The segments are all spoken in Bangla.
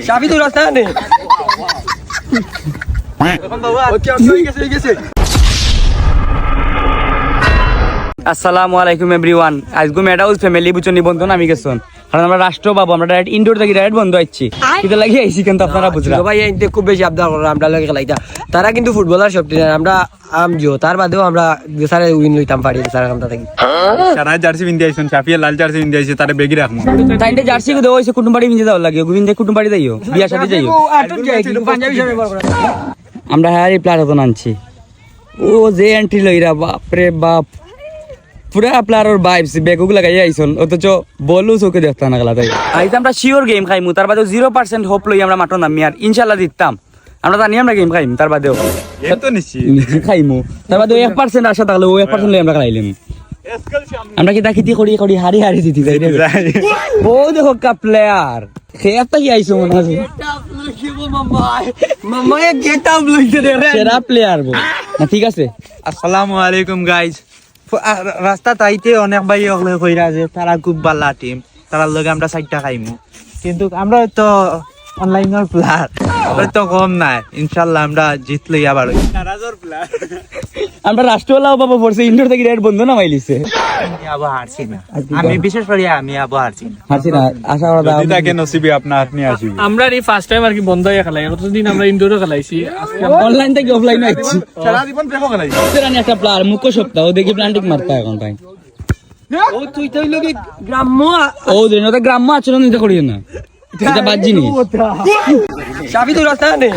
চাবি তো রাস্তা নেই। আসসালামু আলাইকুম এভরিওয়ান। আজকে মেডাউস ফ্যামিলি বুঝুন নিবন্ধন আমি গেছন, কারণ আমরা রাষ্ট্র বাবু আমরা ডাইরেক্ট ইনডোর থেকে ডাইরেক্ট বন্ধ আইছি, কিন্তু লাগি আইছি কিন্তু আপনারা বুঝরা ভাই এতে খুব বেশি আবদার করে আমরা লাগে খেলাইতা। তারা কিন্তু ফুটবলার সবটি আমরা আমজিও, তার বাদেও আমরা সারা উইন লইতাম পারি সারা কামটা থাকি। সারা জার্সি বিন্দে আইছন, চাপিয়া লাল জার্সি বিন্দে আইছে, তারে বেগি রাখমু। তাইতে জার্সি কো দেও হইছে কুটুম বাড়ি বিন্দে দাও লাগে, গোবিন্দে কুটুম বাড়ি যাইও, বিয়া শাদি যাইও। পাঞ্জাবি শাড়ি পরবো আমরা হারি প্লেয়ার তো আনছি। ও যে এন্ট্রি লইরা বাপ রে বাপ, পুরা প্লেয়ারের ভাইবস বেগুক লাগাই আইছন, অথচ বলু চোখে দেখতা না গলা তাই। আইতে আমরা শিওর গেম খাইমু, তার বাদেও 0% হোপ লই আমরা মাঠে নামি আর ইনশাআল্লাহ জিততাম। আমরা জানি আমরা গেম খাইমু, তার বাদেও এত নিশ্চিত খাইমু, তার বাদেও 1% আশা থাকলে ও 1% লই আমরা খাইলাম। আমরা কি দাখিতি করি করি হারি হারি জিতি যাই রে। ও দেখো কা প্লেয়ার খেয়াটা কি আইছো মনে আছে মামা এক গেট আপ লইতে রে সেরা প্লেয়ার বল না। ঠিক আছে, আসসালামু আলাইকুম গাইজ। রাস্তা তাইতে অনেক ভাই ওগুলো কইরা যে তারা খুব ভালো টিম, তার লগে আমরা 4টা খাইমু, কিন্তু আমরা তো অনলাইনের প্লেয়ার, আমরা তো কম নাই। ইনশাআল্লাহ আমরা জিতলই আবার নারাজর প্লেয়ার। আমরা রাষ্ট্রওয়ালাও বাবা পড়ছে ইন্ডোর থেকে ডাইরেক্ট বন্ধ না মাইলিছে। আমি আবার হারছি না, আমি বিশেষ করে আমি আবার হারছি না, হারছি না আশা করা যদি তাকে নসিবে আপনা আপনি আসিবে। আমরা এই ফার্স্ট টাইম আর কি বন্ধ হয়ে খেলাই, অতদিন আমরা ইনডোরে খেলাইছি, আজকে অনলাইন থেকে অফলাইন আইছি। সারা জীবন প্রেম খেলাই তেরানি একটা প্লেয়ার মুখ্য সপ্তাহ দেখি প্লান্টিক মারতা এখন তাই। ও তুই তো লগে গ্রাম্য ও দেন ওটা গ্রাম্য আচরণ নিতে করিও না, এটা বাদ জিনিস। চাবি তো রাস্তা নেই।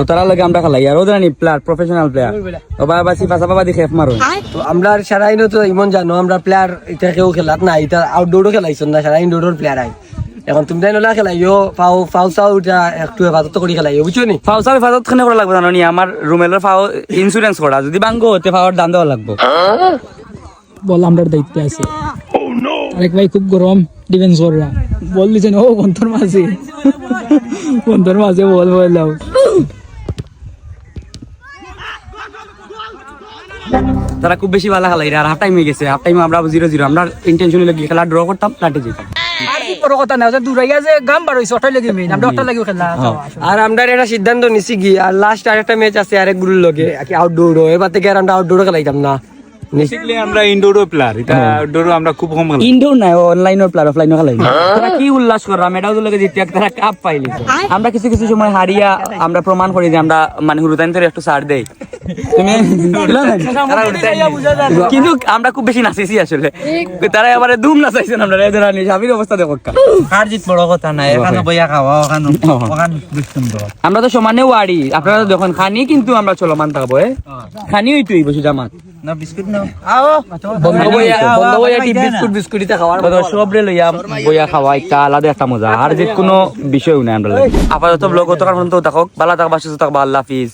তারা লাগে আমরা খেলাই আর ওদের নি প্লেয়ার প্রফেশনাল প্লেয়ার ও বাবা সিফা সাবা দি খেফ মারো। তো আমরা সারা ইনো তো ইমন জানো আমরা প্লেয়ার এটা কেউ খেলাত না, এটা আউটডোরও খেলাইছন না, সারা ইনডোর প্লেয়ার আই। এখন তুমি তাই নলা খেলাইও ফাও ফাও চাও এটা একটু হেফাজত করি খেলাইও, বুঝছো নি? ফাও চাও হেফাজত খানে করা লাগবে জানো নি, আমার রুমেলের ফাও ইন্স্যুরেন্স করা, যদি ভাঙ্গো হতে ফাওয়ার দাম দেওয়া লাগবে। বল আমরা দায়িত্বে আছে। আরেক ভাই খুব গরম ডিফেন্স কররা, বল দিছেন ও বন্ধর মাঝে বল বললাম। তারা খুব বেশি ভালো খেলাই আর হাফ টাইম হয়ে গেছে, হাফ টাইমে আমরা 0-0 আমরা ইন্টেনশনালি লাগি খেলা ড্র করতাম, প্লাটে যেতাম। বড় কথা না যে দূরাইয়া যে গাম বার হইছে ওটাই লাগি মেইন, আমরা ওটা লাগি খেলা। আর আমরা এটা সিদ্ধান্ত নিছি কি আর লাস্ট আরেকটা ম্যাচ আছে আরেক গুরুর লগে কি আউটডোর, এবার থেকে আর আমরা আউটডোর খেলাইতাম না। বেসিক্যালি আমরা ইনডোরও প্লেয়ার, এটা আউটডোরও আমরা খুব কম খেলাই। ইনডোর না অনলাইনের প্লেয়ার অফলাইনও খেলাই। তারা কি উল্লাস করলাম এটাও তো লাগে জিতে তারা কাপ পাইলি। আমরা কিছু কিছু সময় হারিয়া আমরা প্রমাণ করি যে আমরা মানে হুরুতাইন ধরে একটু ছাড় দেই, তুমি কিন্তু আমরা খুব বেশি নাচেছি আসলে, তারা এবারে ধুম নাচাইছেন। আমরা স্বামীর অবস্থা দেখো, হার জিত বড় কথা না, এখানে বইয়া খাওয়া ওখানে সুন্দর। আমরা তো সমানে ওয়ারি, আপনারা তো যখন খানি কিন্তু আমরা চলমান থাকবো। খানি ওইটুই বসে জামাত না বিস্কুট না সবরে লইয়া বইয়া খাওয়া একটা আলাদা একটা মজা, আর যে কোনো বিষয় নাই আমরা। আপাতত ব্লগ থাকুক, ভালো থাকবা, সুস্থ থাকবা, আল্লাহ হাফিজ।